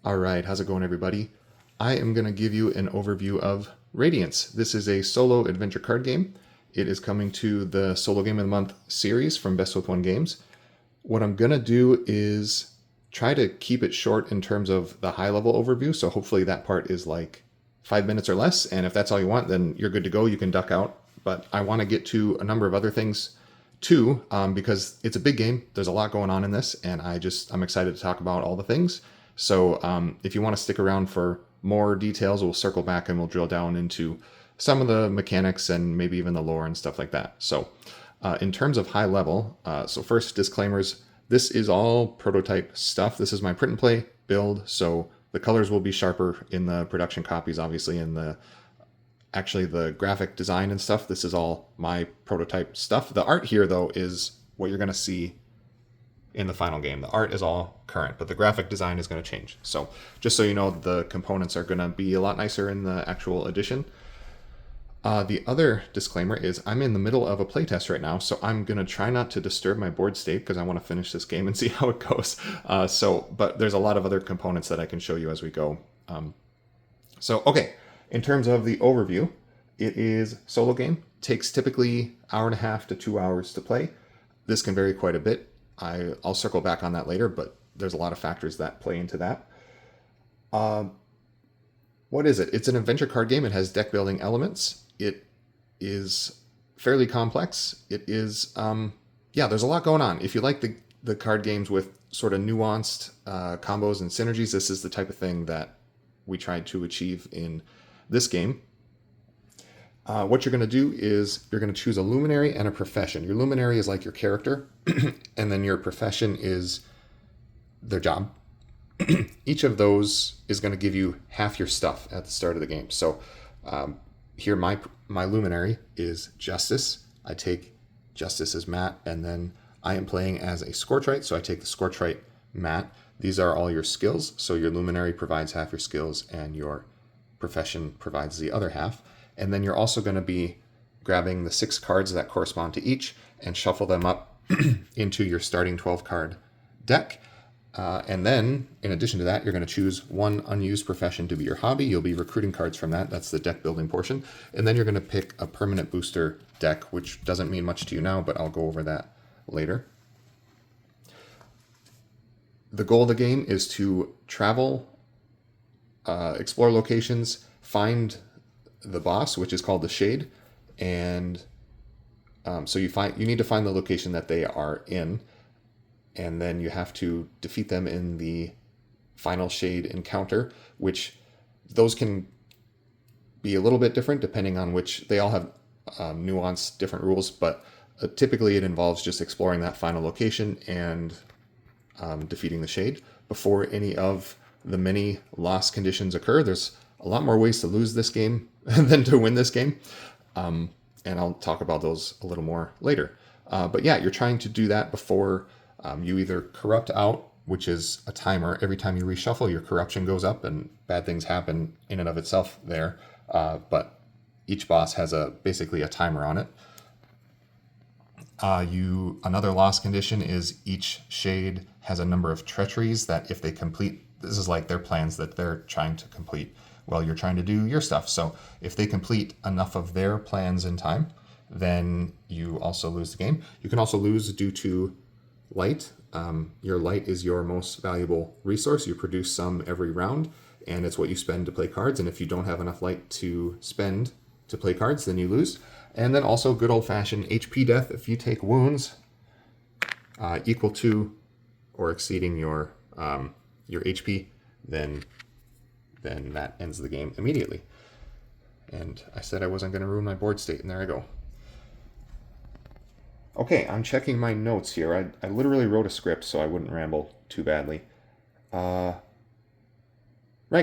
All right, how's it going, everybody? I am going to give you an overview of Radiance. This is a solo adventure card game. It is coming to the Solo Game of the Month series from Best with One Games. What I'm going to do is try to keep it short in terms of the high-level overview, so hopefully that part is like 5 minutes or less, and if that's all you want, then you're good to go. You can duck out, but I want to get to a number of other things too, because it's a big game. There's a lot going on in this, and I'm excited to talk about all the things. So if you want to stick around for more details, we'll circle back and we'll drill down into some of the mechanics and maybe even the lore and stuff like that. So in terms of high level, so first, disclaimers. This is all prototype stuff. This is my print and play build, so the colors will be sharper in the production copies, obviously, and the graphic design and stuff. This is all my prototype stuff. The art here, though, is what you're going to see in the final game. The art is all current, but the graphic design is going to change. So just so you know, the components are going to be a lot nicer in the actual edition. The other disclaimer is I'm in the middle of a playtest right now, so I'm going to try not to disturb my board state because I want to finish this game and see how it goes. But there's a lot of other components that I can show you as we go. Okay, in terms of the overview, it is solo game. Takes typically 1.5 to 2 hours to play. This can vary quite a bit. I'll circle back on that later, but there's a lot of factors that play into that. What is it? It's an adventure card game. It has deck building elements. It is fairly complex. It is, there's a lot going on. If you like the card games with sort of nuanced combos and synergies, this is the type of thing that we tried to achieve in this game. What you're going to do is you're going to choose a luminary and a profession. Your luminary is like your character, and then your profession is their job. Each of those is going to give you half your stuff at the start of the game. So here my luminary is Justice. I take Justice as mat, and then I am playing as a Scorchite, so I take the Scorchite mat. These are all your skills. So your luminary provides half your skills, and your profession provides the other half. And then you're also going to be grabbing the 6 cards that correspond to each and shuffle them up into your starting 12-card deck. And then, in addition to that, you're going to choose one unused profession to be your hobby. You'll be recruiting cards from that. That's the deck building portion. And then you're going to pick a permanent booster deck, which doesn't mean much to you now, but I'll go over that later. The goal of the game is to travel, explore locations, find the boss, which is called the Shade, and so you need to find the location that they are in, and then you have to defeat them in the final Shade encounter, which those can be a little bit different depending on which. They all have nuanced different rules, but typically it involves just exploring that final location and defeating the Shade before any of the many loss conditions occur. There's a lot more ways to lose this game than to win this game. And I'll talk about those a little more later. But yeah, you're trying to do that before you either corrupt out, which is a timer. Every time you reshuffle, your corruption goes up and bad things happen in and of itself there. But each boss has basically a timer on it. Another loss condition is each Shade has a number of treacheries that if they complete, this is like their plans that they're trying to complete while you're trying to do your stuff. So if they complete enough of their plans in time, then you also lose the game. You can also lose due to light. Your light is your most valuable resource. You produce some every round, and it's what you spend to play cards. And if you don't have enough light to spend to play cards, then you lose. And then also good old-fashioned HP death. If you take wounds equal to or exceeding your HP, then that ends the game immediately. And I said I wasn't going to ruin my board state, and there I go. Okay, I'm checking my notes here. I literally wrote a script so I wouldn't ramble too badly. Right,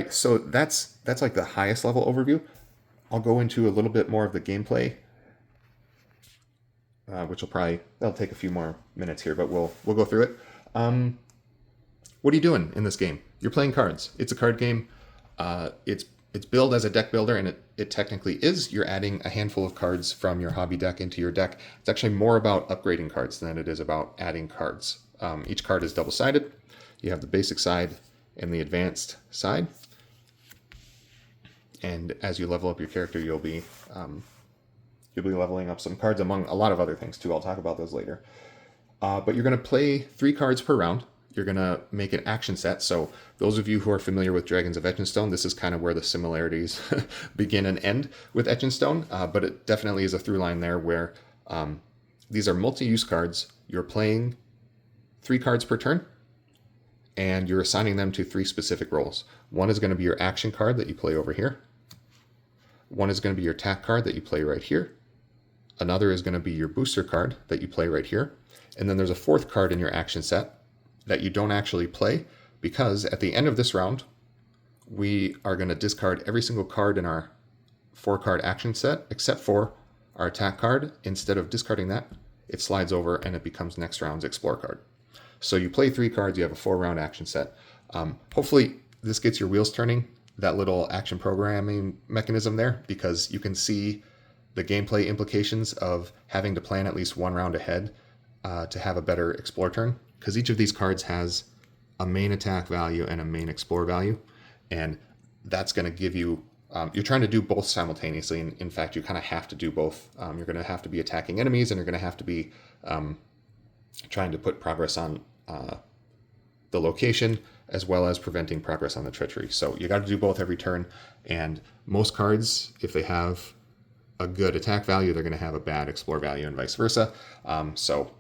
so that's like the highest level overview. I'll go into a little bit more of the gameplay, which that'll take a few more minutes here, but we'll go through it. What are you doing in this game? You're playing cards. It's a card game. It's billed as a deck builder, and it technically is. You're adding a handful of cards from your hobby deck into your deck. It's actually more about upgrading cards than it is about adding cards. Each card is double-sided. You have the basic side in the advanced side. And as you level up your character, you'll be leveling up some cards among a lot of other things too. I'll talk about those later. But you're going to play 3 cards per round. You're going to make an action set. So those of you who are familiar with Dragons of Etchinstone, this is kind of where the similarities begin and end with Etchinstone. But it definitely is a through line there where these are multi-use cards. You're playing 3 cards per turn, and you're assigning them to 3 specific roles. One is going to be your action card that you play over here. One is going to be your attack card that you play right here. Another is going to be your booster card that you play right here. And then there's a 4th card in your action set that you don't actually play, because at the end of this round, we are going to discard every single card in our 4-card action set, except for our attack card. Instead of discarding that, it slides over and it becomes next round's explore card. So you play 3 cards, you have a 4-round action set. Hopefully this gets your wheels turning, that little action programming mechanism there, because you can see the gameplay implications of having to plan at least 1 round ahead to have a better explore turn, because each of these cards has a main attack value and a main explore value, and that's going to give you, you're trying to do both simultaneously. In fact, you kind of have to do both. You're going to have to be attacking enemies, and you're going to have to be trying to put progress on the location, as well as preventing progress on the treachery. So you got to do both every turn, and most cards, if they have a good attack value, they're going to have a bad explore value, and vice versa. So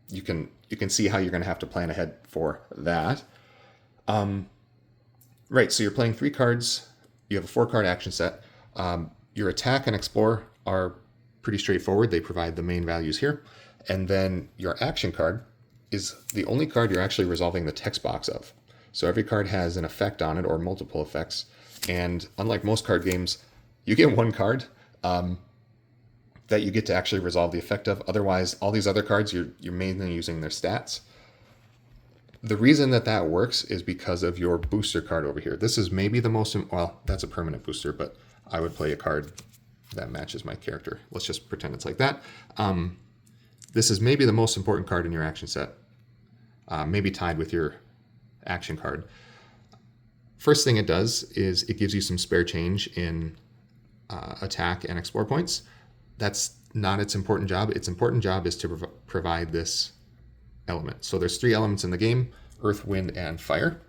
you can see how you're going to have to plan ahead for that. Right, so you're playing 3 cards. You have a 4-card action set. Your attack and explore are pretty straightforward. They provide the main values here. And then your action card is the only card you're actually resolving the text box of. So every card has an effect on it, or multiple effects. And unlike most card games, you get 1 card that you get to actually resolve the effect of. Otherwise, all these other cards, you're mainly using their stats. The reason that works is because of your booster card over here. This is maybe the most, well, that's a permanent booster, but I would play a card that matches my character. Let's just pretend it's like that. This is maybe the most important card in your action set, maybe tied with your action card. First thing it does is it gives you some spare change in attack and explore points. That's not its important job. Its important job is to provide this element. So there's 3 elements in the game: earth, wind, and fire.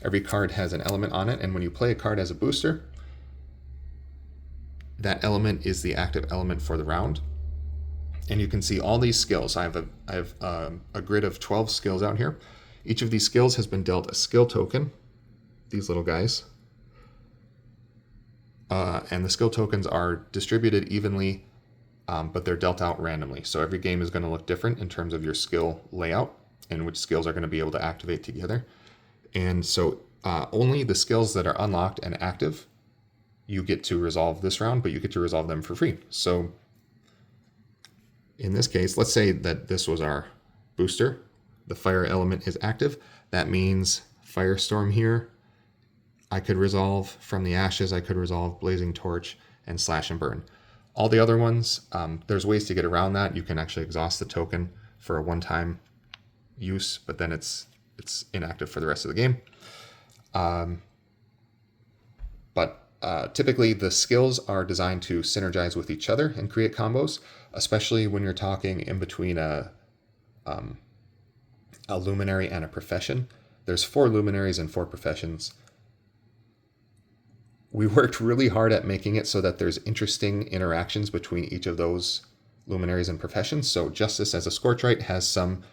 Every card has an element on it, and when you play a card as a booster, that element is the active element for the round. And you can see all these skills. I have a grid of 12 skills out here. Each of these skills has been dealt a skill token, these little guys. And the skill tokens are distributed evenly, but they're dealt out randomly. So every game is going to look different in terms of your skill layout and which skills are going to be able to activate together. And so only the skills that are unlocked and active you get to resolve this round, but you get to resolve them for free. So in this case, let's say that this was our booster. The fire element is active. That means Firestorm here, I could resolve. From the Ashes, I could resolve Blazing Torch and Slash and Burn. All the other ones, there's ways to get around that. You can actually exhaust the token for a one-time use, but then it's inactive for the rest of the game. But typically the skills are designed to synergize with each other and create combos, especially when you're talking in between a luminary and a profession. There's 4 luminaries and 4 professions. We worked really hard at making it so that there's interesting interactions between each of those luminaries and professions. So Justice as a Scorchlight has some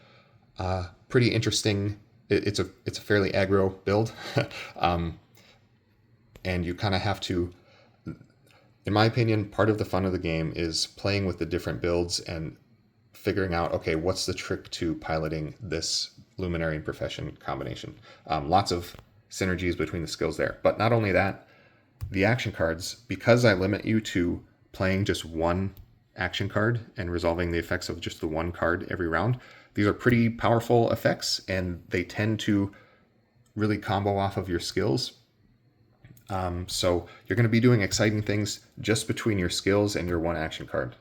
pretty interesting, it's a fairly aggro build. And you kind of have to, in my opinion, part of the fun of the game is playing with the different builds and figuring out, okay, what's the trick to piloting this luminary and profession combination. Lots of synergies between the skills there. But not only that, the action cards, because I limit you to playing just 1 action card and resolving the effects of just the 1 card every round, these are pretty powerful effects, and they tend to really combo off of your skills. So you're going to be doing exciting things just between your skills and your 1 action card.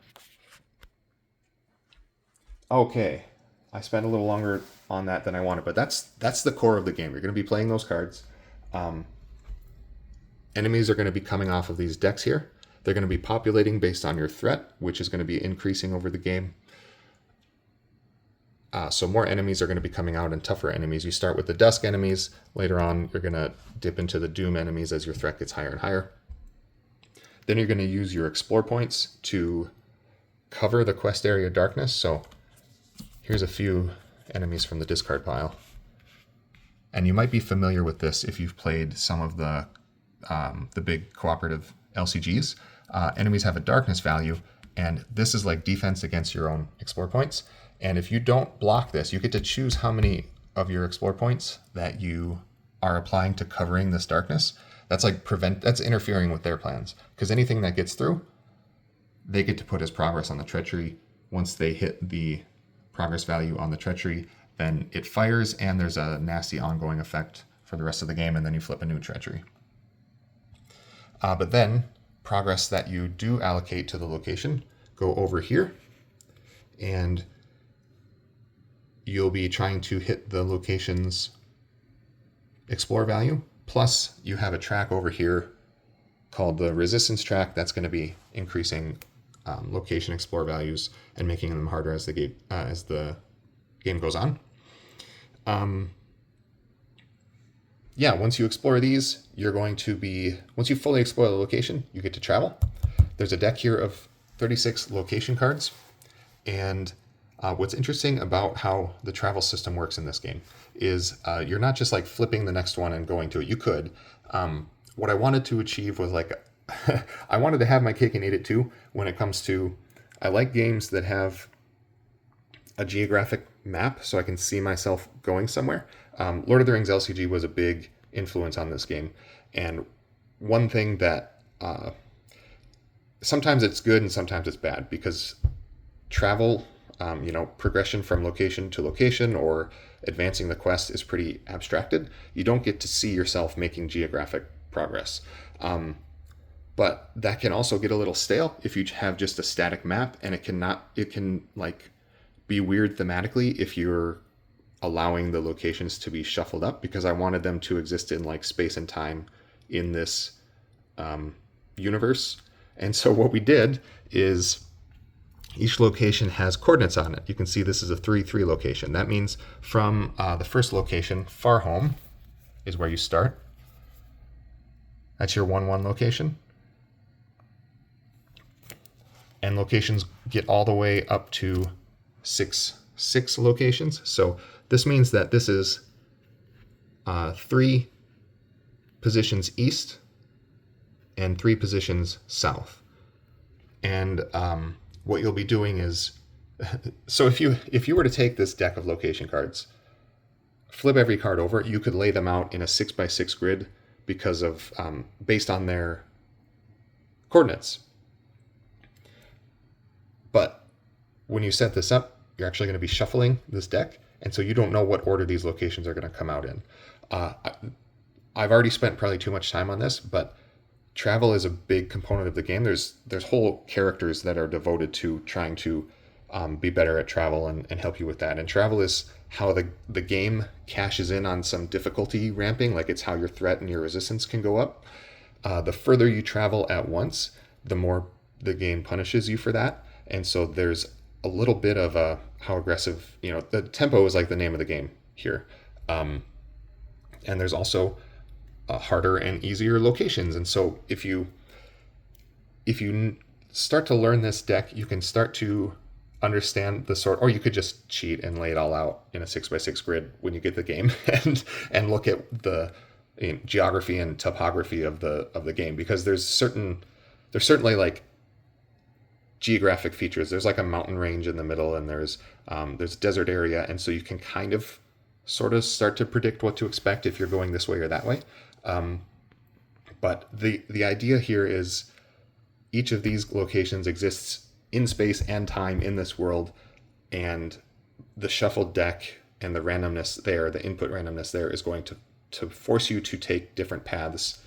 Okay, I spent a little longer on that than I wanted, but that's the core of the game. You're going to be playing those cards. Enemies are going to be coming off of these decks here. They're going to be populating based on your threat, which is going to be increasing over the game. So more enemies are going to be coming out and tougher enemies. You start with the Dusk enemies. Later on, you're going to dip into the Doom enemies as your threat gets higher and higher. Then you're going to use your Explore points to cover the quest area darkness. So here's a few enemies from the discard pile. And you might be familiar with this if you've played some of the big cooperative LCGs. Enemies have a darkness value, and this is like defense against your own Explore points. And if you don't block this, you get to choose how many of your Explore points that you are applying to covering this darkness. That's like that's interfering with their plans. Because anything that gets through, they get to put as progress on the Treachery. Once they hit the progress value on the Treachery, then it fires, and there's a nasty ongoing effect for the rest of the game, and then you flip a new Treachery. But then, progress that you do allocate to the location go over here, and you'll be trying to hit the location's Explore value. Plus, you have a track over here called the Resistance track that's going to be increasing location Explore values and making them harder as the game goes on. Once you explore these, once you fully explore the location, you get to travel. There's a deck here of 36 location cards, and what's interesting about how the travel system works in this game is you're not just like flipping the next one and going to it. You could. What I wanted to achieve was I wanted to have my cake and eat it too when it comes to, I like games that have a geographic map so I can see myself going somewhere. Lord of the Rings LCG was a big influence on this game. And one thing that sometimes it's good and sometimes it's bad, because travel, progression from location to location or advancing the quest is pretty abstracted. You don't get to see yourself making geographic progress. But that can also get a little stale if you have just a static map, and it can be weird thematically if you're allowing the locations to be shuffled up, because I wanted them to exist in like space and time in this universe. And so what we did is each location has coordinates on it. You can see this is a 3-3 location. That means from the first location, far home is where you start. That's your 1-1 location. And locations get all the way up to 6 locations. So this means that this is 3 positions east and 3 positions south. And what you'll be doing is, so if you were to take this deck of location cards, flip every card over, you could lay them out in a 6x6 grid because of based on their coordinates. But when you set this up, you're actually going to be shuffling this deck, and so you don't know what order these locations are going to come out in. I've already spent probably too much time on this, but travel is a big component of the game. There's whole characters that are devoted to trying to be better at travel and help you with that. And travel is how the game cashes in on some difficulty ramping, like it's how your threat and your resistance can go up. The further you travel at once, the more the game punishes you for that. And so there's a little bit of how aggressive, the tempo is like the name of the game here. And there's also harder and easier locations. And so if you start to learn this deck, you can start to understand or you could just cheat and lay it all out in a 6x6 grid when you get the game and look at the geography and topography of the game, because there's certainly like geographic features. There's like a mountain range in the middle, and there's a desert area, and so you can kind of sort of start to predict what to expect if you're going this way or that way. But the idea here is each of these locations exists in space and time in this world, and the shuffled deck and the randomness there, the input randomness there, is going to force you to take different paths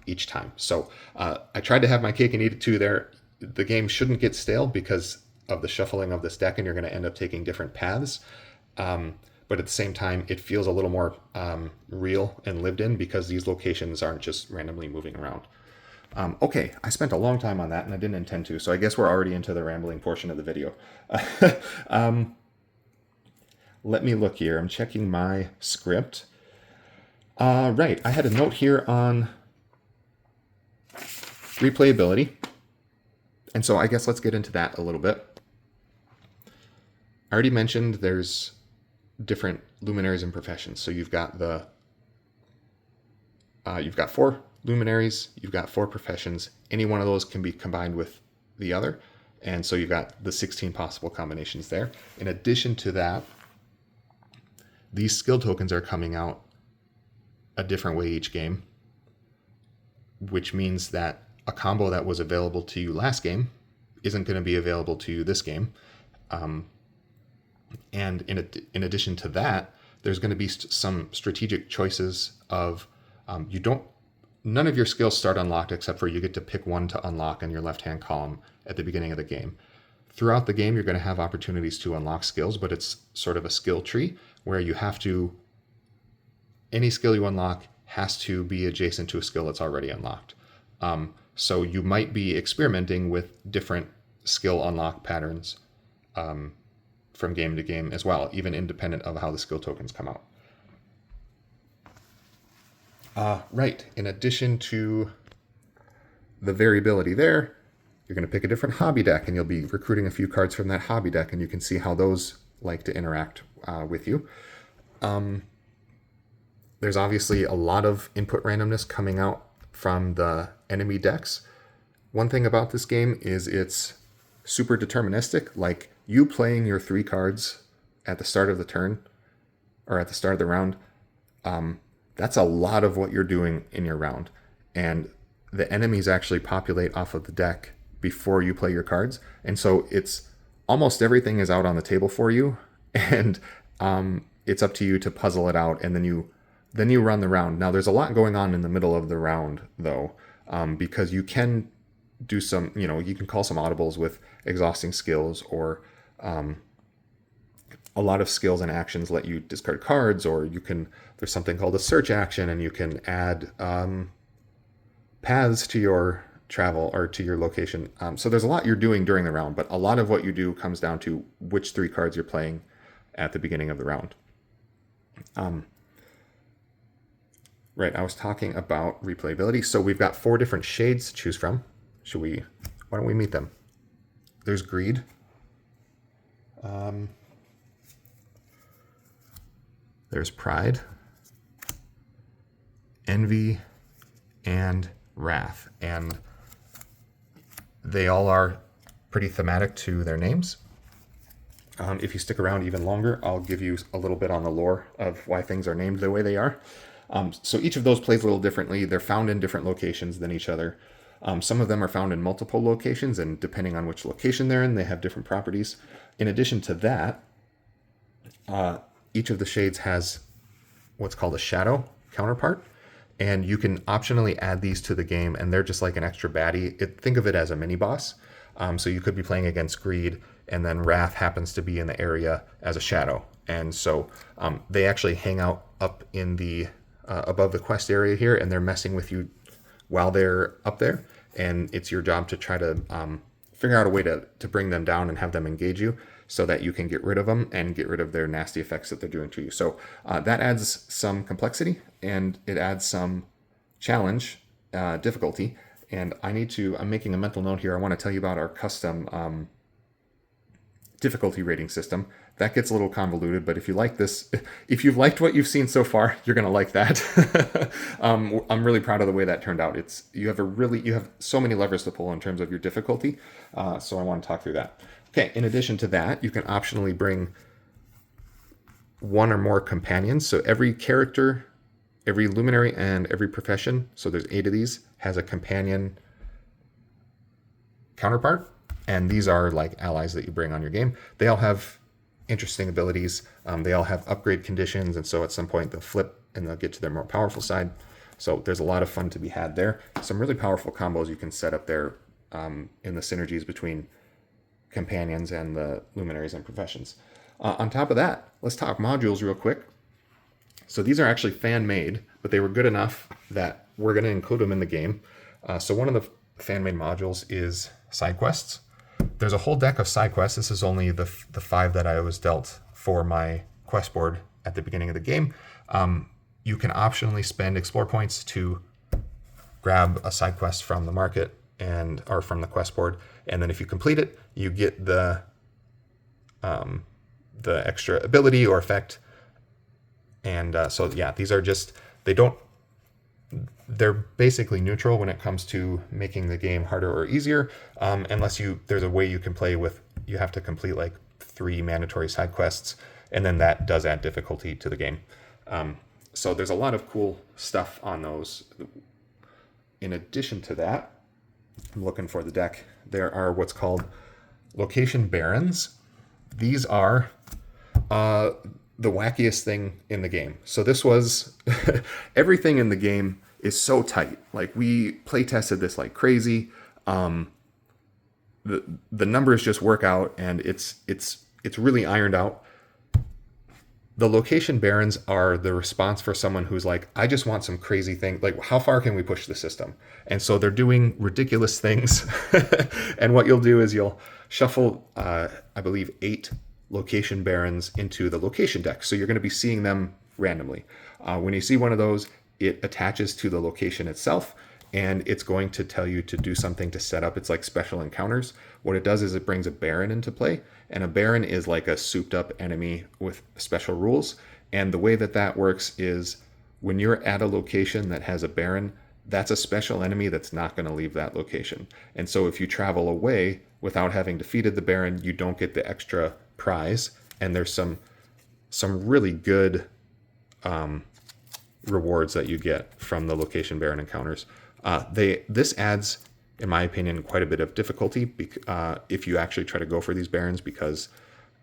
each time. So I tried to have my cake and eat it too there. The game shouldn't get stale because of the shuffling of this deck, and you're going to end up taking different paths. But but at the same time, it feels a little more real and lived in because these locations aren't just randomly moving around. Okay, I spent a long time on that and I didn't intend to, so I guess we're already into the rambling portion of the video. Let me look here. I'm checking my script. Right, I had a note here on replayability. And so I guess let's get into that a little bit. I already mentioned there's different luminaries and professions. So you've got you've got 4 luminaries, you've got 4 professions. Any one of those can be combined with the other. And so you've got the 16 possible combinations there. In addition to that, these skill tokens are coming out a different way each game, which means that a combo that was available to you last game isn't going to be available to you this game. And in addition to that, there's going to be some strategic choices of none of your skills start unlocked except for you get to pick one to unlock in your left-hand column at the beginning of the game. Throughout the game, you're going to have opportunities to unlock skills, but it's sort of a skill tree where you have to, any skill you unlock has to be adjacent to a skill that's already unlocked. So you might be experimenting with different skill unlock patterns from game to game as well, even independent of how the skill tokens come out. Right, in addition to the variability there, you're going to pick a different hobby deck and you'll be recruiting a few cards from that hobby deck and you can see how those like to interact with you. There's obviously a lot of input randomness coming out from the enemy decks. One thing about this game is it's super deterministic. Like you playing your 3 cards at the start of the turn or at the start of the round, that's a lot of what you're doing in your round. And the enemies actually populate off of the deck before you play your cards. And so it's almost everything is out on the table for you. And it's up to you to puzzle it out. And then you run the round. Now there's a lot going on in the middle of the round though, because you can do some, you can call some audibles with exhausting skills, or a lot of skills and actions let you discard cards, or there's something called a search action and you can add paths to your travel or to your location. So there's a lot you're doing during the round, but a lot of what you do comes down to which 3 cards you're playing at the beginning of the round. Right, I was talking about replayability. So we've got 4 different shades to choose from. Why don't we meet them? There's greed. There's pride, envy, and wrath. And they all are pretty thematic to their names. If you stick around even longer, I'll give you a little bit on the lore of why things are named the way they are. So each of those plays a little differently. They're found in different locations than each other. Some of them are found in multiple locations, and depending on which location they're in, they have different properties. In addition to that, each of the shades has what's called a shadow counterpart, and you can optionally add these to the game, and they're just like an extra baddie. Think of it as a mini boss. So you could be playing against greed, and then wrath happens to be in the area as a shadow. And so they actually hang out up in the above the quest area here, and they're messing with you while they're up there. And it's your job to try to figure out a way to bring them down and have them engage you so that you can get rid of them and get rid of their nasty effects that they're doing to you. So that adds some complexity and it adds some challenge, difficulty. And I'm making a mental note here. I want to tell you about our custom difficulty rating system. That gets a little convoluted, but if you like this, if you've liked what you've seen so far, you're going to like that. I'm really proud of the way that turned out. You have so many levers to pull in terms of your difficulty. So I want to talk through that. Okay. In addition to that, you can optionally bring 1 or more companions. So every character, every luminary, and every profession, so there's 8 of these, has a companion counterpart. And these are like allies that you bring on your game. They all have interesting abilities. They all have upgrade conditions, and so at some point they'll flip and they'll get to their more powerful side. So there's a lot of fun to be had there. Some really powerful combos you can set up there in the synergies between companions and the luminaries and professions. On top of that, let's talk modules real quick. So these are actually fan-made, but they were good enough that we're going to include them in the game. So one of the fan-made modules is side quests. There's a whole deck of side quests. This is only the 5 that I was dealt for my quest board at the beginning of the game. You can optionally spend explore points to grab a side quest from the market or from the quest board, and then if you complete it, you get the extra ability or effect. And so yeah, these are just, they're basically neutral when it comes to making the game harder or easier, unless there's a way you can play with, you have to complete like 3 mandatory side quests, and then that does add difficulty to the game. So there's a lot of cool stuff on those. In addition to that, I'm looking for the deck. There are what's called location barons. These are the wackiest thing in the game. So this was everything in the game is so tight. Like, we play tested this like crazy. The numbers just work out, and it's really ironed out. The location barons are the response for someone who's like, I just want some crazy thing. Like, how far can we push the system? And so they're doing ridiculous things. And what you'll do is you'll shuffle, I believe, 8 location barons into the location deck. So you're going to be seeing them randomly. When you see one of those, it attaches to the location itself, and it's going to tell you to do something to set up. It's like special encounters. What it does is it brings a Baron into play, and a Baron is like a souped up enemy with special rules. And the way that works is when you're at a location that has a Baron, that's a special enemy that's not going to leave that location. And so if you travel away without having defeated the Baron, you don't get the extra prize. And there's some really good rewards that you get from the location Baron encounters. This adds, in my opinion, quite a bit of difficulty if you actually try to go for these Barons, because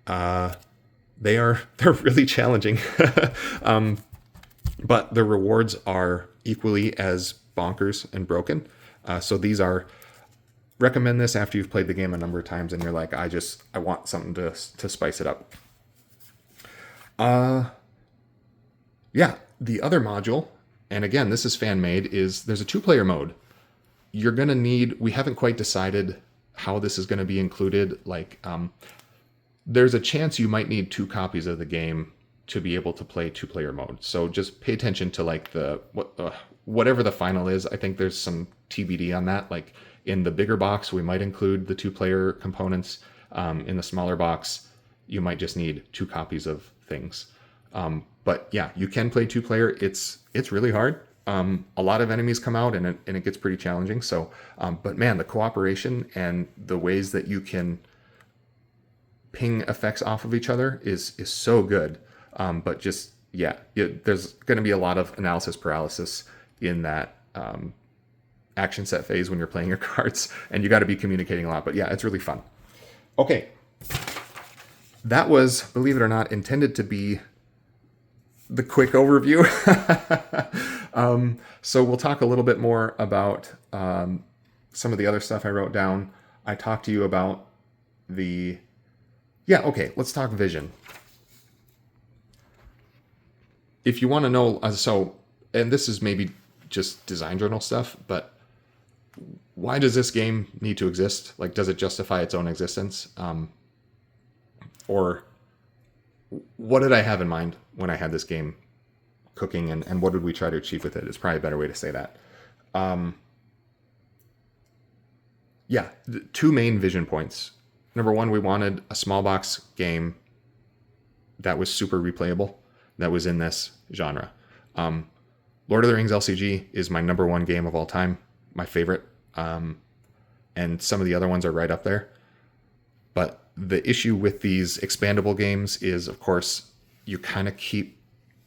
they're really challenging. But the rewards are equally as bonkers and broken. So these are, recommend this after you've played the game a number of times and you're like, I want something to spice it up. Yeah, the other module, and again, this is fan-made, is there's a 2-player mode. You're going to need, we haven't quite decided how this is going to be included. Like, there's a chance you might need 2 copies of the game to be able to play 2-player mode. So just pay attention to like whatever the final is. I think there's some TBD on that. Like, in the bigger box, we might include the 2-player components. In the smaller box, you might just need 2 copies of things. But yeah, you can play 2-player. It's really hard. A lot of enemies come out, and it gets pretty challenging. So, but man, the cooperation and the ways that you can ping effects off of each other is so good. But just, yeah, there's going to be a lot of analysis paralysis in that action set phase when you're playing your cards, and you got to be communicating a lot. But yeah, it's really fun. Okay, that was, believe it or not, intended to be the quick overview. So we'll talk a little bit more about some of the other stuff I wrote down. I talked to you about okay, let's talk vision. If you want to know, and this is maybe just design journal stuff, but why does this game need to exist? Like, does it justify its own existence? Or what did I have in mind when I had this game cooking, and what did we try to achieve with it? Is probably a better way to say that. The 2 main vision points. Number 1, we wanted a small box game that was super replayable, that was in this genre. Lord of the Rings LCG is my number 1 game of all time, my favorite. And some of the other ones are right up there. But the issue with these expandable games is, of course, you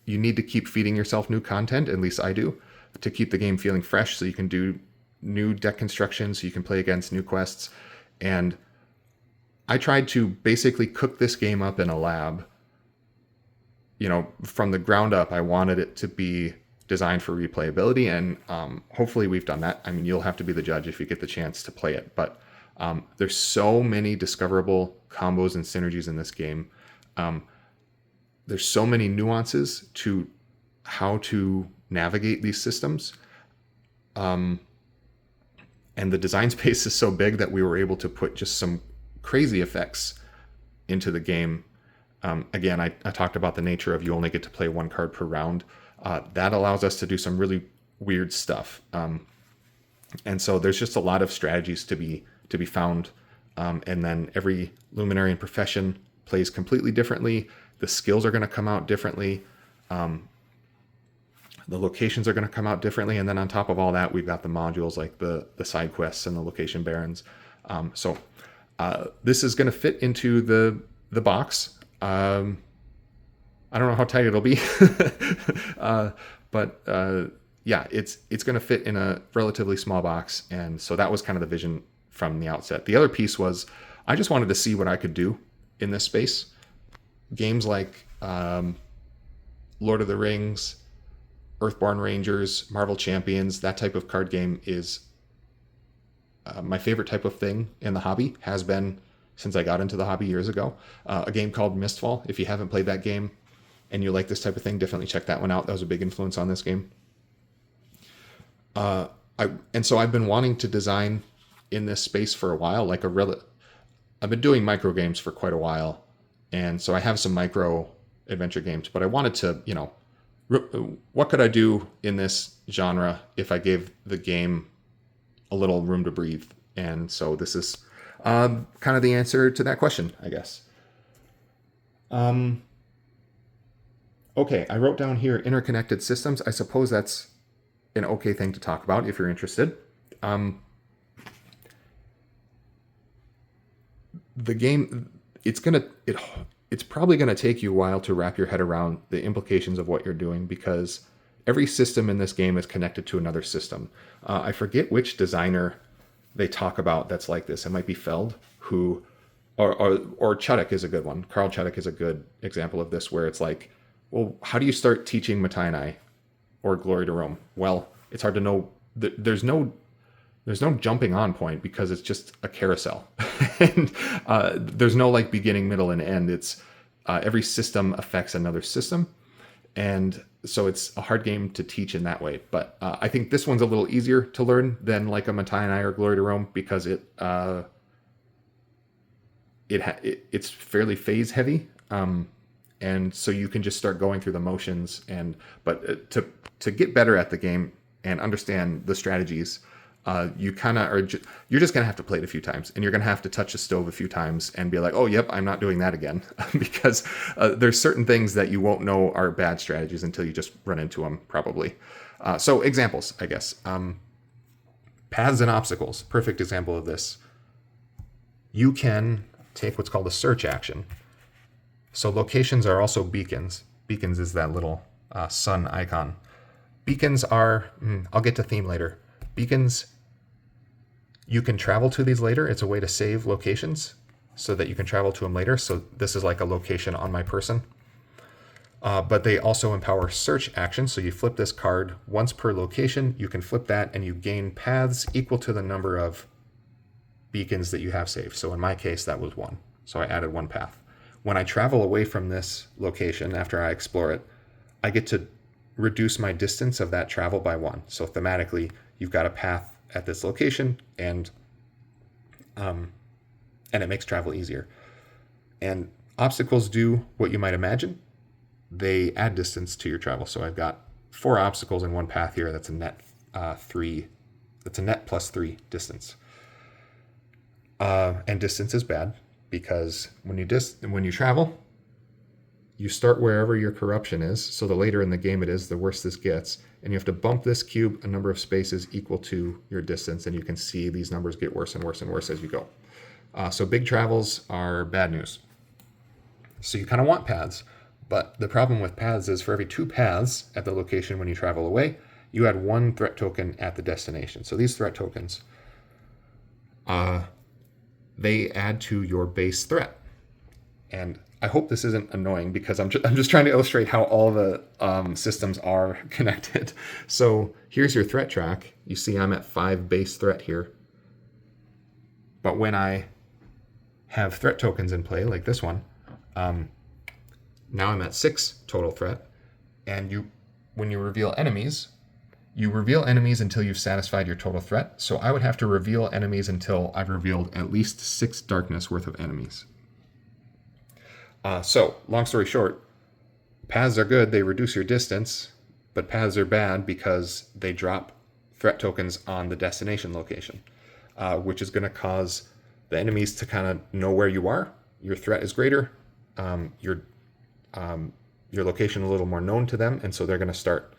need to keep feeding yourself new content, at least I do, to keep the game feeling fresh, so you can do new deck construction, so you can play against new quests. And I tried to basically cook this game up in a lab. From the ground up, I wanted it to be designed for replayability, and hopefully we've done that. I mean, you'll have to be the judge if you get the chance to play it, but there's so many discoverable combos and synergies in this game. There's so many nuances to how to navigate these systems. And the design space is so big that we were able to put just some crazy effects into the game. Again, I talked about the nature of you only get to play one card per round. That allows us to do some really weird stuff. And so there's just a lot of strategies to be found. And then every Luminary and Profession plays completely differently. The skills are going to come out differently. The locations are going to come out differently. And then on top of all that, we've got the modules like the side quests and the location barons. So this is going to fit into the box. I don't know how tight it'll be, but yeah, it's going to fit in a relatively small box. And so that was kind of the vision from the outset. The other piece was I just wanted to see what I could do in this space. Games like Lord of the Rings, Earthborn Rangers, Marvel Champions, that type of card game is my favorite type of thing in the hobby, has been since I got into the hobby years ago. A game called Mistfall, if you haven't played that game and you like this type of thing, definitely check that one out. That was a big influence on this game. And so I've been wanting to design in this space for a while, I've been doing micro games for quite a while. And so I have some micro adventure games, but I wanted to, what could I do in this genre if I gave the game a little room to breathe? And so this is kind of the answer to that question, I guess. Okay, I wrote down here interconnected systems. I suppose that's an okay thing to talk about if you're interested. The game, it's probably going to take you a while to wrap your head around the implications of what you're doing, because every system in this game is connected to another system. I forget which designer they talk about that's like this. It might be Feld, or Chudok is a good one. Carl Chudok is a good example of this, where it's like, well, how do you start teaching Matai or Glory to Rome? Well, it's hard to know. There's no jumping on point, because it's just a carousel. And there's no like beginning, middle, and end. It's every system affects another system. And so it's a hard game to teach in that way. But I think this one's a little easier to learn than like a Matai or Glory to Rome, because it's fairly phase heavy. And so you can just start going through the motions. But to get better at the game and understand the strategies, you kind of you're just gonna have to play it a few times, and you're gonna have to touch the stove a few times and be like, oh yep, I'm not doing that again. Because there's certain things that you won't know are bad strategies until you just run into them, probably. So examples, I guess. Paths and obstacles, perfect example of this. You can take what's called a search action. So locations are also beacons. Beacons is that little sun icon. Beacons are, I'll get to theme later. Beacons, you can travel to these later. It's a way to save locations so that you can travel to them later. So this is like a location on my person. But they also empower search actions. So you flip this card once per location. You can flip that and you gain paths equal to the number of beacons that you have saved. So in my case, that was 1. So I added 1 path. When I travel away from this location after I explore it, I get to reduce my distance of that travel by 1. So thematically, you've got a path at this location, and it makes travel easier. And obstacles do what you might imagine. They add distance to your travel. So I've got 4 obstacles in one path here. That's a net 3. That's a net plus 3 distance. And distance is bad, because when you travel, you start wherever your corruption is. So the later in the game it is, the worse this gets. And you have to bump this cube a number of spaces equal to your distance. And you can see these numbers get worse and worse and worse as you go. So big travels are bad news. So you kind of want paths. But the problem with paths is for every 2 paths at the location when you travel away, you add 1 threat token at the destination. So these threat tokens, they add to your base threat. And I hope this isn't annoying, because I'm just trying to illustrate how all the systems are connected. So here's your threat track. You see I'm at 5 base threat here. But when I have threat tokens in play, like this one, Now I'm at 6 total threat. And when you reveal enemies, you reveal enemies until you've satisfied your total threat. So I would have to reveal enemies until I've revealed at least 6 darkness worth of enemies. So, long story short, paths are good, they reduce your distance, but paths are bad because they drop threat tokens on the destination location, which is going to cause the enemies to kind of know where you are. Your threat is greater, your location a little more known to them, and so they're going to start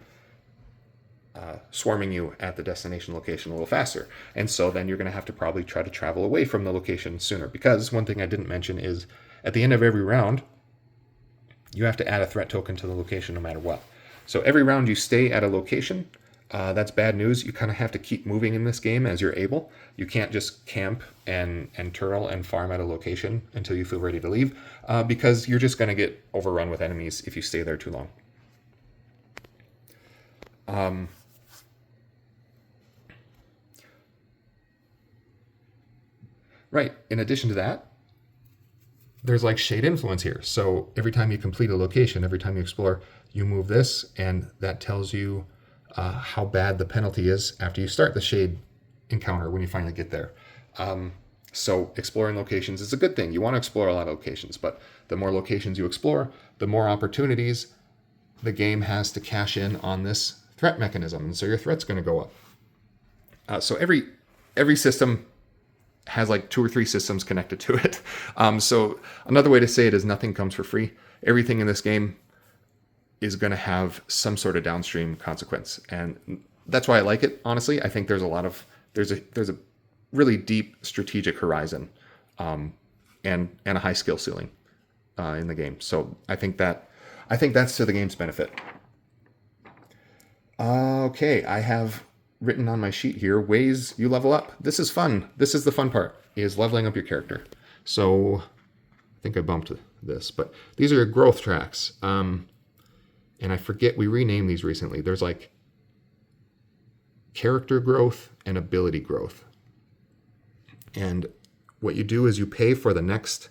swarming you at the destination location a little faster. And so then you're going to have to probably try to travel away from the location sooner, because one thing I didn't mention is at the end of every round, you have to add a threat token to the location no matter what. So every round you stay at a location, that's bad news. You kind of have to keep moving in this game as you're able. You can't just camp and turtle and farm at a location until you feel ready to leave, because you're just going to get overrun with enemies if you stay there too long. Right. In addition to that, there's like shade influence here. So every time you complete a location, every time you explore, you move this, and that tells you how bad the penalty is after you start the shade encounter when you finally get there. So exploring locations is a good thing. You want to explore a lot of locations, but the more locations you explore, the more opportunities the game has to cash in on this threat mechanism. And so your threat's going to go up. So every system has like 2 or 3 systems connected to it. So another way to say it is nothing comes for free. Everything in this game is going to have some sort of downstream consequence, and that's why I like it. Honestly, I think there's a really deep strategic horizon, and a high skill ceiling in the game. So I think that's to the game's benefit. Okay, I have written on my sheet here ways you level up. This is fun. This is the fun part, is leveling up your character. So I think I bumped this, but these are your growth tracks. And I forget, we renamed these recently. There's like character growth and ability growth. And what you do is you pay for the next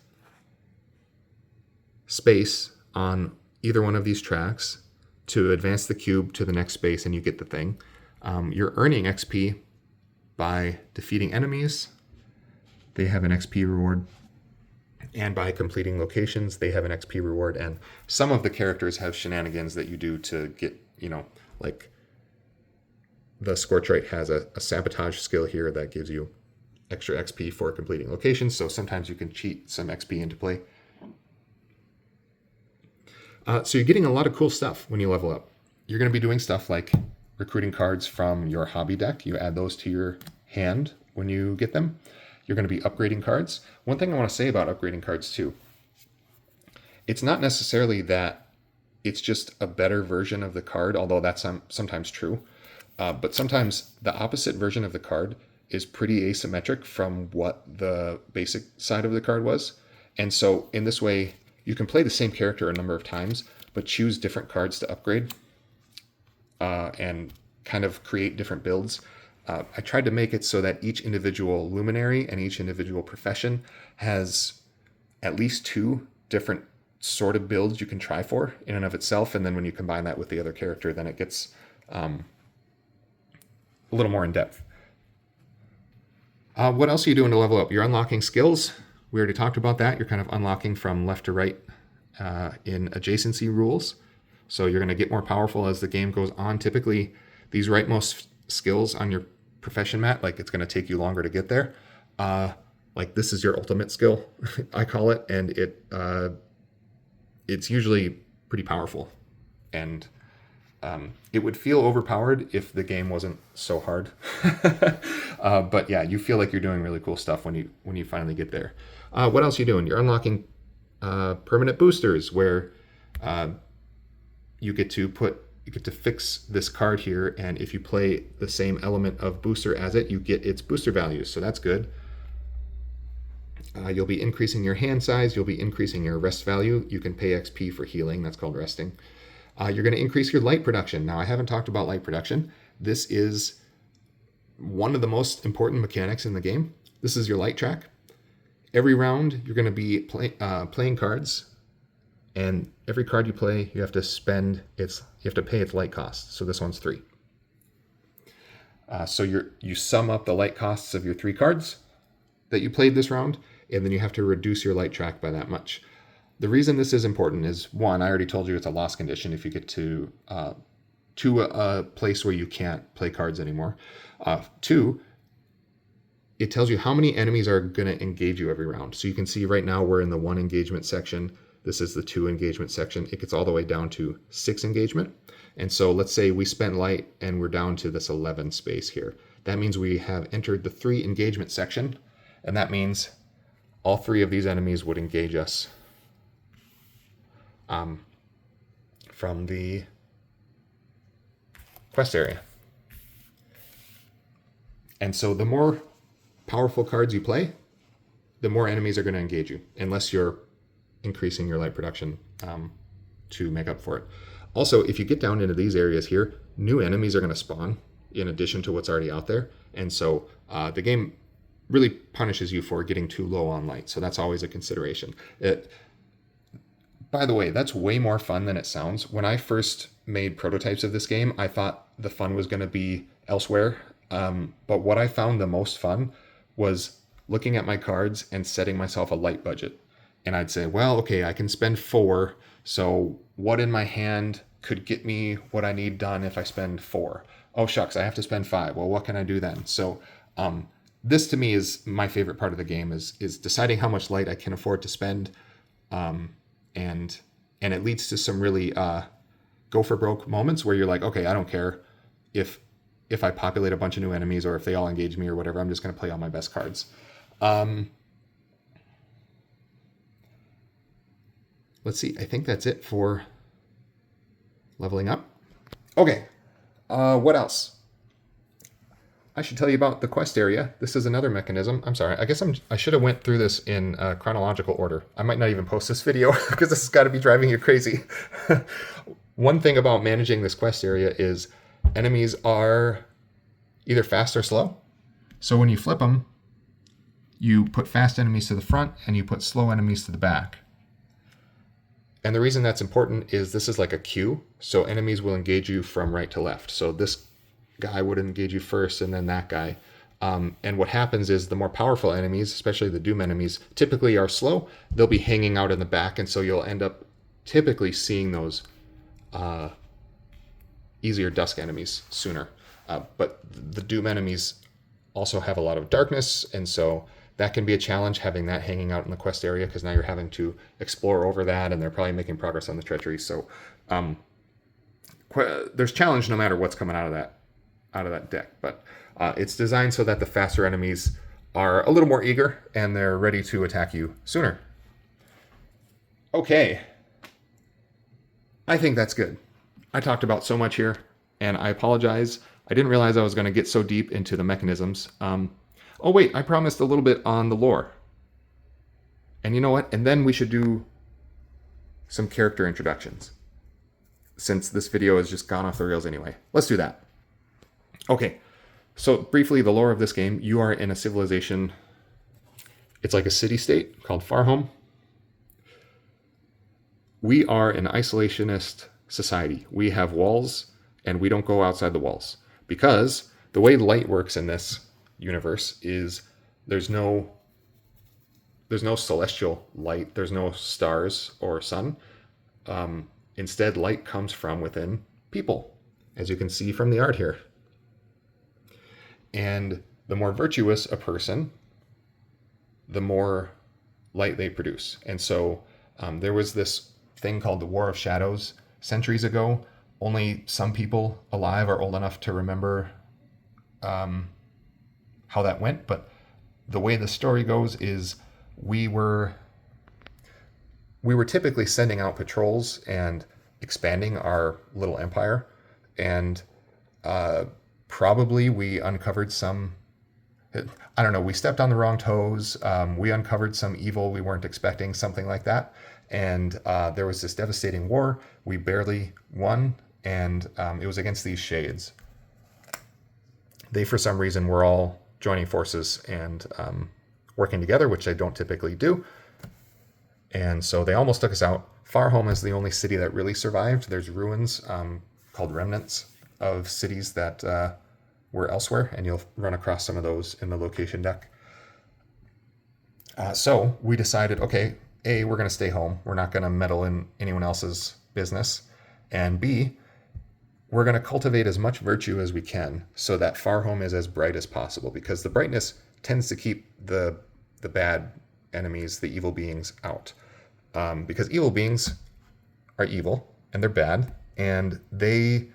space on either one of these tracks to advance the cube to the next space, and you get the thing. You're earning XP by defeating enemies. They have an XP reward. And by completing locations, they have an XP reward. And some of the characters have shenanigans that you do to get, like the Scorchite has a sabotage skill here that gives you extra XP for completing locations. So sometimes you can cheat some XP into play. So you're getting a lot of cool stuff when you level up. You're going to be doing stuff like recruiting cards from your hobby deck. You add those to your hand when you get them. You're going to be upgrading cards. One thing I want to say about upgrading cards too, it's not necessarily that it's just a better version of the card, although that's sometimes true. But sometimes the opposite version of the card is pretty asymmetric from what the basic side of the card was. And so in this way, you can play the same character a number of times, but choose different cards to upgrade and kind of create different builds. I tried to make it so that each individual luminary and each individual profession has at least 2 different sort of builds you can try for in and of itself. And then when you combine that with the other character, then it gets a little more in depth. What else are you doing to level up? You're unlocking skills. We already talked about that. You're kind of unlocking from left to right in adjacency rules. So you're going to get more powerful as the game goes on. Typically, these rightmost skills on your profession mat, like it's going to take you longer to get there. Like this is your ultimate skill, I call it, and it's usually pretty powerful. And it would feel overpowered if the game wasn't so hard. But yeah, you feel like you're doing really cool stuff when you finally get there. What else are you doing? You're unlocking permanent boosters, where you get to fix this card here, and if you play the same element of booster as it, you get its booster values, so that's good. You'll be increasing your hand size, you'll be increasing your rest value. You can pay XP for healing, that's called resting. You're going to increase your light production. Now, I haven't talked about light production. This is one of the most important mechanics in the game. This is your light track. Every round, you're going to be playing cards And every card you play, you have to pay its light cost. So this one's 3. So you sum up the light costs of your 3 cards that you played this round, and then you have to reduce your light track by that much. The reason this is important is, 1, I already told you it's a loss condition if you get to a place where you can't play cards anymore. 2, it tells you how many enemies are going to engage you every round. So you can see right now we're in the 1 engagement section. This is the 2 engagement section. It gets all the way down to 6 engagement. And so let's say we spent light and we're down to this 11 space here. That means we have entered the 3 engagement section, and that means all 3 of these enemies would engage us from the quest area. And so the more powerful cards you play, the more enemies are going to engage you, unless you're increasing your light production to make up for it. Also, if you get down into these areas here, new enemies are going to spawn in addition to what's already out there. And so the game really punishes you for getting too low on light. So that's always a consideration. By the way, that's way more fun than it sounds. When I first made prototypes of this game, I thought the fun was going to be elsewhere. But what I found the most fun was looking at my cards and setting myself a light budget. And I'd say, well, okay, I can spend 4. So what in my hand could get me what I need done if I spend 4? Oh, shucks, I have to spend 5. Well, what can I do then? So this to me is my favorite part of the game is deciding how much light I can afford to spend. And it leads to some really go for broke moments where you're like, okay, I don't care if I populate a bunch of new enemies or if they all engage me or whatever. I'm just going to play all my best cards. Let's see. I think that's it for leveling up. Okay. What else? I should tell you about the quest area. This is another mechanism. I'm sorry. I guess I should have went through this in chronological order. I might not even post this video because this has got to be driving you crazy. One thing about managing this quest area is enemies are either fast or slow. So when you flip them, you put fast enemies to the front and you put slow enemies to the back. And the reason that's important is this is like a queue. So enemies will engage you from right to left. So this guy would engage you first and then that guy. And what happens is the more powerful enemies, especially the Doom enemies, typically are slow. They'll be hanging out in the back. And so you'll end up typically seeing those easier dusk enemies sooner. But the Doom enemies also have a lot of darkness. And so that can be a challenge, having that hanging out in the quest area, because now you're having to explore over that, and they're probably making progress on the Treacheries. So there's challenge no matter what's coming out of that deck. But it's designed so that the faster enemies are a little more eager, and they're ready to attack you sooner. Okay. I think that's good. I talked about so much here, and I apologize. I didn't realize I was going to get so deep into the mechanisms. Oh wait, I promised a little bit on the lore. And you know what? And then we should do some character introductions, since this video has just gone off the rails anyway. Let's do that. Okay, so briefly, the lore of this game. You are in a civilization. It's like a city-state called Farhome. We are an isolationist society. We have walls, and we don't go outside the walls. Because the way light works in this universe is there's no celestial light, there's no stars or sun. Instead, light comes from within people, as you can see from the art here. And the more virtuous a person, the more light they produce. And so there was this thing called the War of Shadows centuries ago. Only some people alive are old enough to remember how that went, but the way the story goes is we were typically sending out patrols and expanding our little empire, and probably we uncovered some, I don't know, we stepped on the wrong toes, we uncovered some evil we weren't expecting, something like that, and there was this devastating war. We barely won, and it was against these shades. They, for some reason, were all joining forces and working together, which they don't typically do. And so they almost took us out. Farholm is the only city that really survived. There's ruins called remnants of cities that were elsewhere, and you'll run across some of those in the location deck. So we decided, okay, A, we're going to stay home. We're not going to meddle in anyone else's business. And B, we're going to cultivate as much virtue as we can so that Farholm is as bright as possible, because the brightness tends to keep the bad enemies, the evil beings, out. Because evil beings are evil and they're bad, and the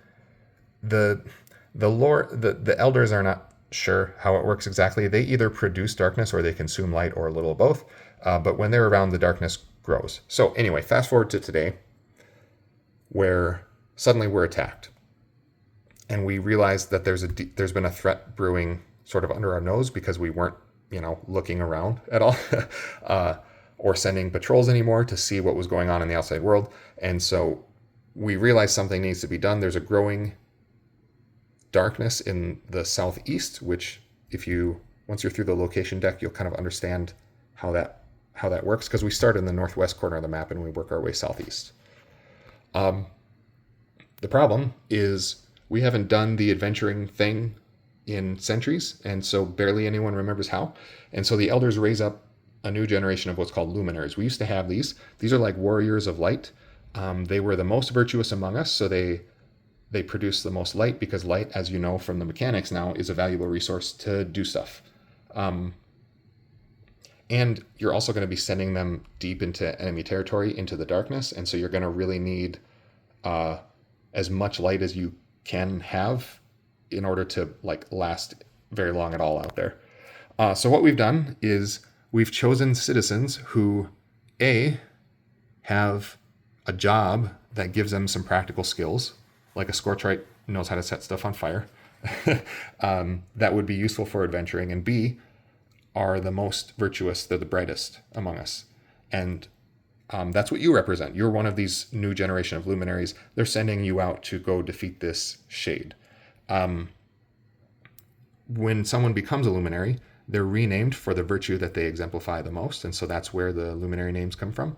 elders are not sure how it works exactly. They either produce darkness or they consume light, or a little of both. But when they're around, the darkness grows. So anyway, fast forward to today, where suddenly we're attacked, and we realize that there's been a threat brewing sort of under our nose, because we weren't looking around at all. Or sending patrols anymore to see what was going on in the outside world. And so we realized something needs to be done. There's a growing darkness in the southeast, which once you're through the location deck, you'll kind of understand how that works, because we start in the northwest corner of the map and we work our way southeast. The problem is we haven't done the adventuring thing in centuries, and so barely anyone remembers how. And so the elders raise up a new generation of what's called Luminaries. We used to have these. These are like warriors of light. They were the most virtuous among us, so they produce the most light, because light, as you know from the mechanics now, is a valuable resource to do stuff. And you're also going to be sending them deep into enemy territory, into the darkness, and so you're going to really need as much light as you can have in order to last very long at all out there. So what we've done is we've chosen citizens who, A, have a job that gives them some practical skills, like a Scorchite knows how to set stuff on fire, that would be useful for adventuring, and B, are the most virtuous, they're the brightest among us. And that's what you represent. You're one of these new generation of luminaries. They're sending you out to go defeat this shade. When someone becomes a luminary, they're renamed for the virtue that they exemplify the most, and so that's where the luminary names come from.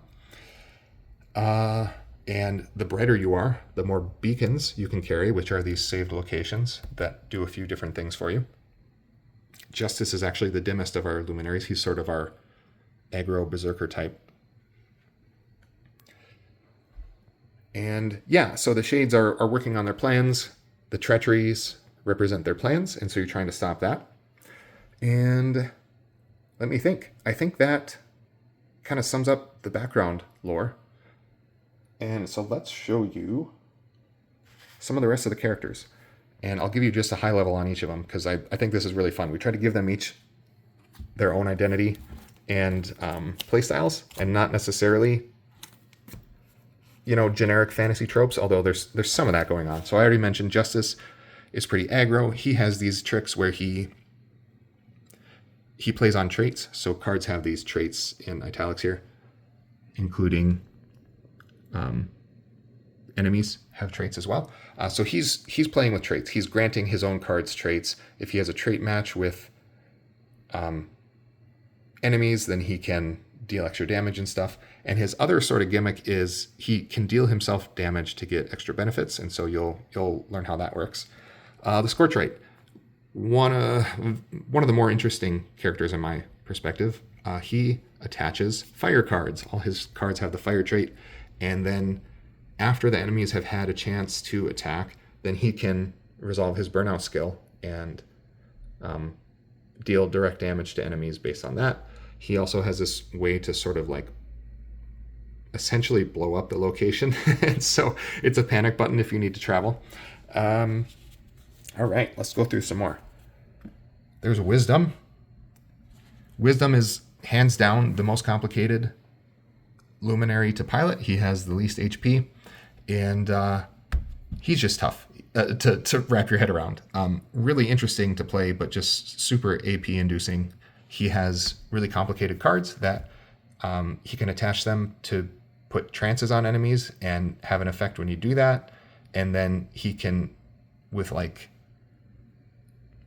And the brighter you are, the more beacons you can carry, which are these saved locations that do a few different things for you. Justice is actually the dimmest of our luminaries. He's sort of our aggro berserker type. And yeah, so the shades are working on their plans. The treacheries represent their plans, and so you're trying to stop that. And let me think. I think that kind of sums up the background lore. And so let's show you some of the rest of the characters. And I'll give you just a high level on each of them, because I think this is really fun. We try to give them each their own identity and playstyles, and not necessarily, generic fantasy tropes, although there's some of that going on. So I already mentioned Justice is pretty aggro. He has these tricks where he plays on traits. So cards have these traits in italics here, including enemies have traits as well. So he's playing with traits. He's granting his own cards traits. If he has a trait match with enemies, then he can deal extra damage and stuff. And his other sort of gimmick is he can deal himself damage to get extra benefits, and so you'll learn how that works. The Scorchite, one of the more interesting characters in my perspective. He attaches fire cards. All his cards have the fire trait, and then after the enemies have had a chance to attack, then he can resolve his burnout skill and deal direct damage to enemies based on that. He also has this way to sort of essentially blow up the location. And so it's a panic button if you need to travel. All right, let's go through some more. There's Wisdom. Wisdom is hands down the most complicated luminary to pilot. He has the least HP, and he's just tough to wrap your head around. Really interesting to play, but just super AP inducing. He has really complicated cards that he can attach them to put trances on enemies and have an effect when you do that. And then he can, with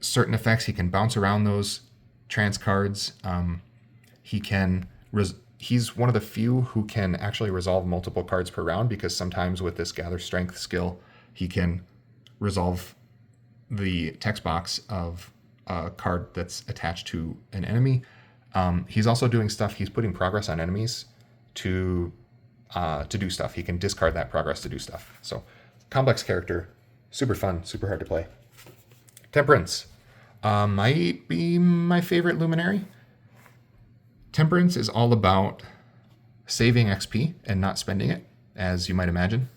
certain effects, he can bounce around those trance cards. He he's one of the few who can actually resolve multiple cards per round, because sometimes with this Gather Strength skill, he can resolve the text box of a card that's attached to an enemy. He's also doing stuff. He's putting progress on enemies to do stuff. He can discard that progress to do stuff. So complex character, super fun, super hard to play. Temperance might be my favorite Luminary. Temperance is all about saving XP and not spending it, as you might imagine.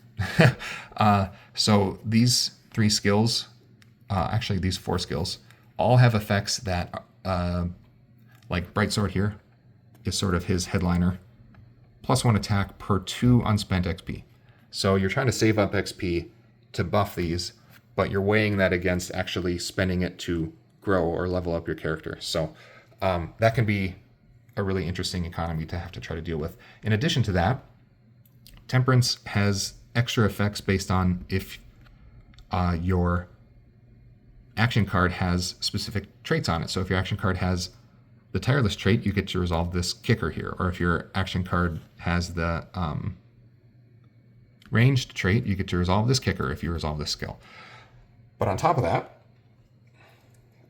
So these 3 skills, actually these 4 skills, all have effects that, like Bright Sword here is sort of his headliner. +1 attack per 2 unspent XP. So you're trying to save up XP to buff these, but you're weighing that against actually spending it to grow or level up your character. So that can be a really interesting economy to have to try to deal with. In addition to that, Temperance has extra effects based on if your action card has specific traits on it. So if your action card has the Tireless trait, you get to resolve this kicker here. Or if your action card has the ranged trait, you get to resolve this kicker if you resolve this skill. But on top of that,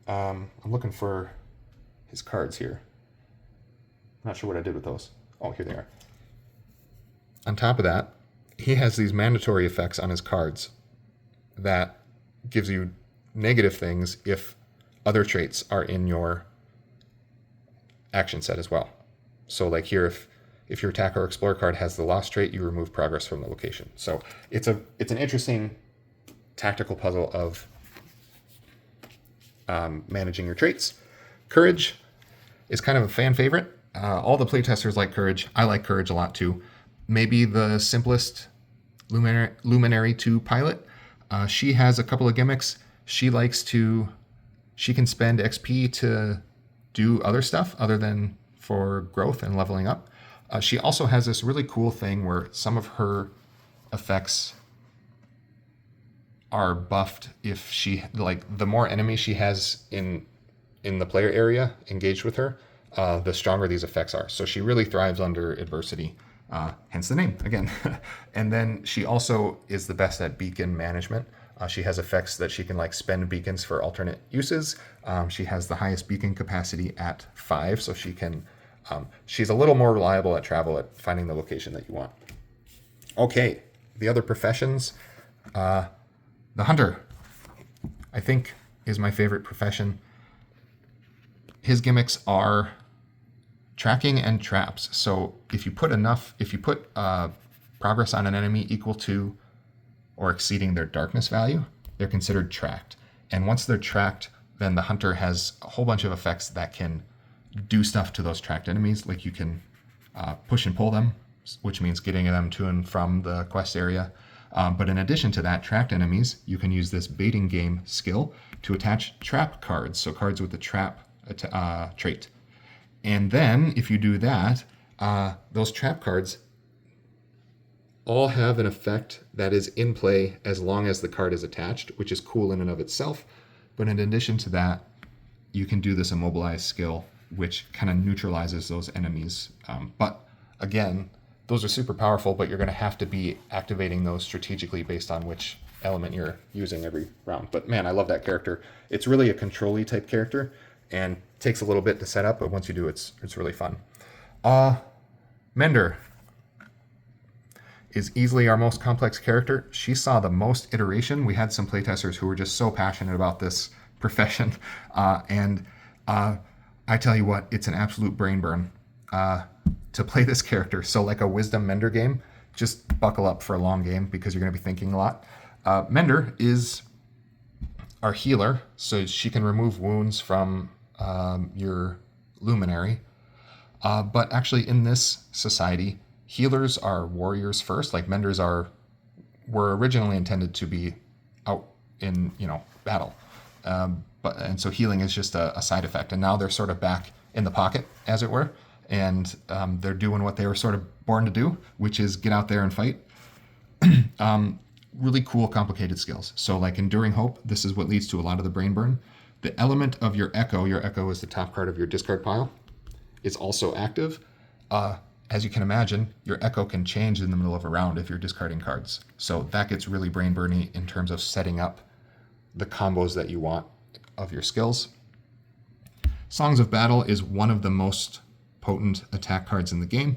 I'm looking for his cards here. Not sure what I did with those. Oh, here they are. On top of that, he has these mandatory effects on his cards that gives you negative things if other traits are in your action set as well. So like here, if your attack or explore card has the lost trait, you remove progress from the location. So it's an interesting tactical puzzle of managing your traits. Courage is kind of a fan favorite. All the playtesters like Courage. I like Courage a lot too. Maybe the simplest Luminary to pilot. She has a couple of gimmicks. She can spend XP to do other stuff other than for growth and leveling up. She also has this really cool thing where some of her effects are buffed if she, like, the more enemies she has in the player area engaged with her, the stronger these effects are. So she really thrives under adversity, hence the name again. And then she also is the best at beacon management. She has effects that she can like spend beacons for alternate uses. She has the highest beacon capacity at 5, so she can. She's a little more reliable at travel at finding the location that you want. Okay, the other professions. The hunter, I think, is my favorite profession. His gimmicks are tracking and traps. So if you put progress on an enemy equal to or exceeding their darkness value, they're considered tracked. And once they're tracked, then the hunter has a whole bunch of effects that can do stuff to those tracked enemies. Like you can push and pull them, which means getting them to and from the quest area. But in addition to that, tracked enemies, you can use this baiting game skill to attach trap cards, so cards with the trap trait. And then if you do that, those trap cards all have an effect that is in play as long as the card is attached, which is cool in and of itself. But in addition to that, you can do this immobilize skill, which kind of neutralizes those enemies. But again, those are super powerful, but you're going to have to be activating those strategically based on which element you're using every round. But man, I love that character. It's really a control-y type character and takes a little bit to set up, but once you do, it's really fun. Mender is easily our most complex character. She saw the most iteration. We had some playtesters who were just so passionate about this profession. And I tell you what, it's an absolute brain burn to play this character. So like a Wisdom Mender game, just buckle up for a long game because you're going to be thinking a lot. Mender is our healer, so she can remove wounds from your Luminary. But actually in this society, healers are warriors first. Like Menders were originally intended to be out in battle, and so healing is just a side effect. And now they're sort of back in the pocket, as it were, and they're doing what they were sort of born to do, which is get out there and fight. Really cool, complicated skills. So like Enduring Hope, this is what leads to a lot of the brain burn. The element of your Echo is the top card of your discard pile, is also active. as you can imagine, your echo can change in the middle of a round if you're discarding cards. So that gets really brain burny in terms of setting up the combos that you want of your skills. Songs of Battle is one of the most potent attack cards in the game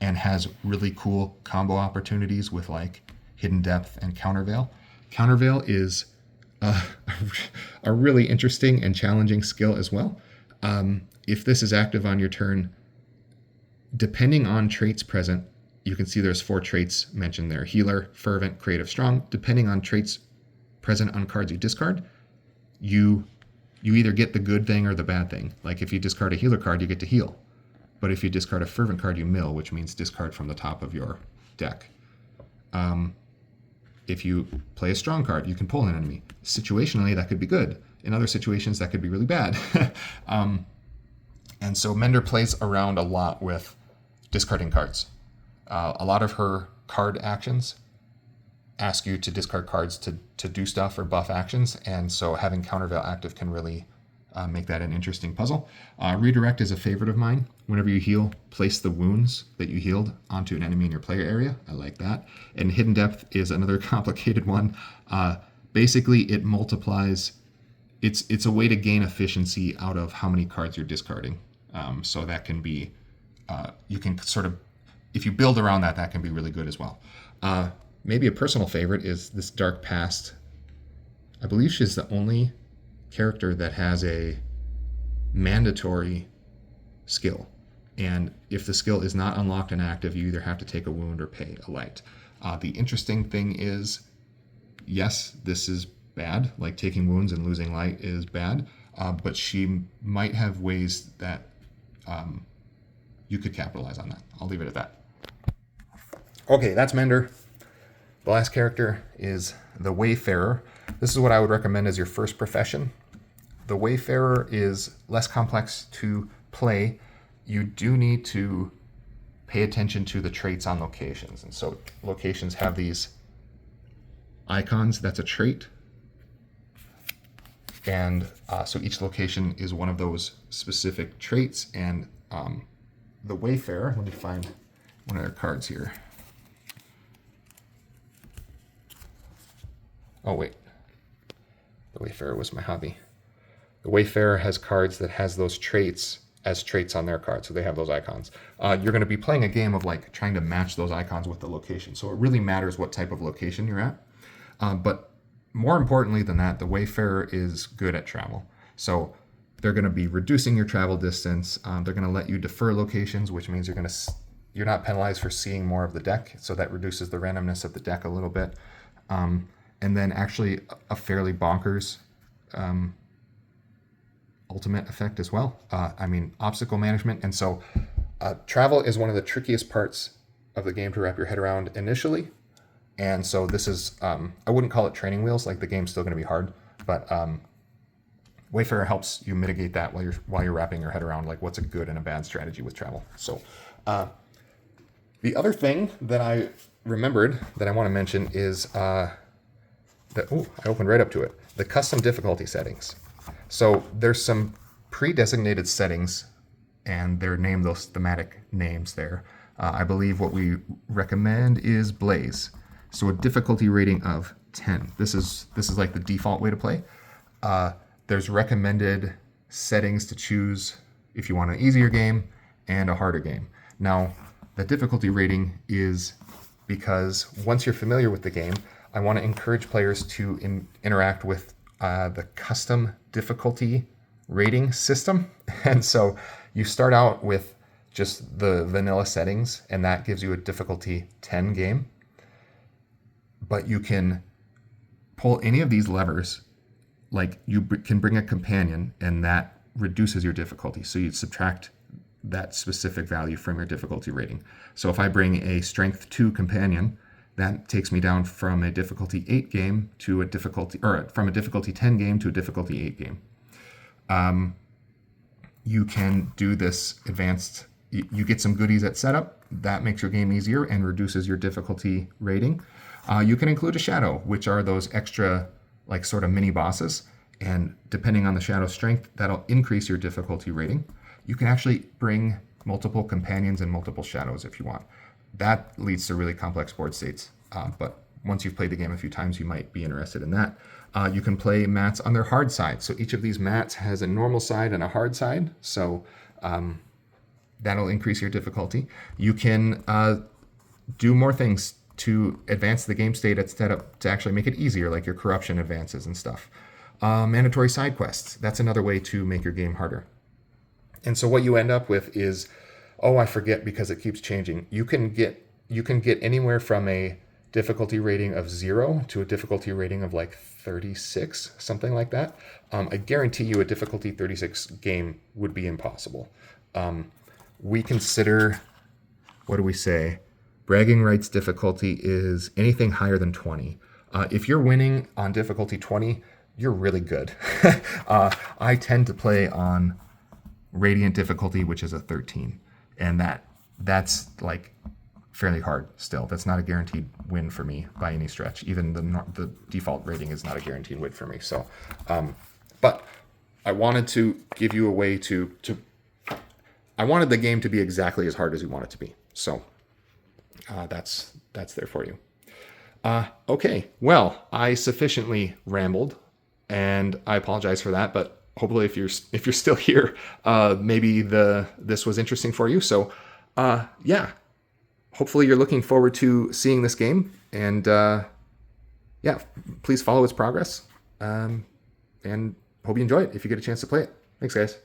and has really cool combo opportunities with like Hidden Depth and Countervail. Countervail is a really interesting and challenging skill as well. If this is active on your turn, depending on traits present, you can see there's 4 traits mentioned there: Healer, Fervent, Creative, Strong. Depending on traits present on cards you discard, you either get the good thing or the bad thing. Like if you discard a Healer card, you get to heal. But if you discard a Fervent card, you mill, which means discard from the top of your deck. If you play a Strong card, you can pull an enemy. Situationally, that could be good. In other situations, that could be really bad. And so Mender plays around a lot with discarding cards. A lot of her card actions ask you to discard cards to do stuff or buff actions, and so having Countervail active can really make that an interesting puzzle. Redirect is a favorite of mine. Whenever you heal, place the wounds that you healed onto an enemy in your player area. I like that. And Hidden Depth is another complicated one. Basically, it multiplies. It's a way to gain efficiency out of how many cards you're discarding. So that can be, you can sort of, if you build around that, that can be really good as well. Maybe a personal favorite is this Dark Past. I believe she's the only character that has a mandatory skill. And if the skill is not unlocked and active, you either have to take a wound or pay a light. The interesting thing is, yes, this is bad. Like taking wounds and losing light is bad. But she might have ways that you could capitalize on that. I'll leave it at that. Okay, that's Mender. The last character is the Wayfarer. This is what I would recommend as your first profession. The Wayfarer is less complex to play. You do need to pay attention to the traits on locations. And so locations have these icons. That's a trait. And so each location is one of those specific traits. And the Wayfarer, let me find one of their cards here. Oh, wait. The Wayfarer was my hobby. The Wayfarer has cards that has those traits as traits on their card, so they have those icons. You're going to be playing a game of like trying to match those icons with the location, so it really matters what type of location you're at. But more importantly than that, the Wayfarer is good at travel. So they're going to be reducing your travel distance. They're going to let you defer locations, which means you're not penalized for seeing more of the deck, so that reduces the randomness of the deck a little bit. And then actually a fairly bonkers ultimate effect as well. Obstacle management. And so travel is one of the trickiest parts of the game to wrap your head around initially. And so this is, I wouldn't call it training wheels, like the game's still going to be hard, but Wayfarer helps you mitigate that while you're wrapping your head around like what's a good and a bad strategy with travel. So the other thing that I remembered that I want to mention is I opened right up to it. The custom difficulty settings. So there's some pre-designated settings, and they're named those thematic names there. I believe what we recommend is Blaze. So a difficulty rating of 10. This is like the default way to play. There's recommended settings to choose if you want an easier game and a harder game. Now, the difficulty rating is because once you're familiar with the game, I want to encourage players to interact with the custom difficulty rating system. And so you start out with just the vanilla settings, and that gives you a difficulty 10 game. But you can pull any of these levers, like you can bring a companion, and that reduces your difficulty. So you subtract that specific value from your difficulty rating. So if I bring a strength 2 companion, that takes me down from a difficulty 8 game to a difficulty, or from a difficulty 10 game to a difficulty 8 game. You can do this advanced, you get some goodies at setup, that makes your game easier and reduces your difficulty rating. You can include a shadow, which are those extra, like sort of mini bosses, and depending on the shadow strength, that'll increase your difficulty rating. You can actually bring multiple companions and multiple shadows if you want. That leads to really complex board states, but once you've played the game a few times, you might be interested in that. You can play mats on their hard side. So each of these mats has a normal side and a hard side. So that'll increase your difficulty. You can do more things to advance the game state instead of to actually make it easier, like your corruption advances and stuff. Mandatory side quests. That's another way to make your game harder. And so what you end up with is, oh, I forget because it keeps changing. You can get anywhere from a difficulty rating of 0 to a difficulty rating of like 36, something like that. I guarantee you a difficulty 36 game would be impossible. We consider, what do we say? Bragging rights difficulty is anything higher than 20. If you're winning on difficulty 20, you're really good. I tend to play on Radiant difficulty, which is a 13. And that's like fairly hard still. That's not a guaranteed win for me by any stretch. Even the default rating is not a guaranteed win for me. So, but I wanted to give you a way to I wanted the game to be exactly as hard as you want it to be. So that's there for you. Okay, well, I sufficiently rambled, and I apologize for that. But hopefully, if you're still here, maybe this was interesting for you. So, yeah. Hopefully you're looking forward to seeing this game, and yeah, please follow its progress, and hope you enjoy it if you get a chance to play it. Thanks, guys.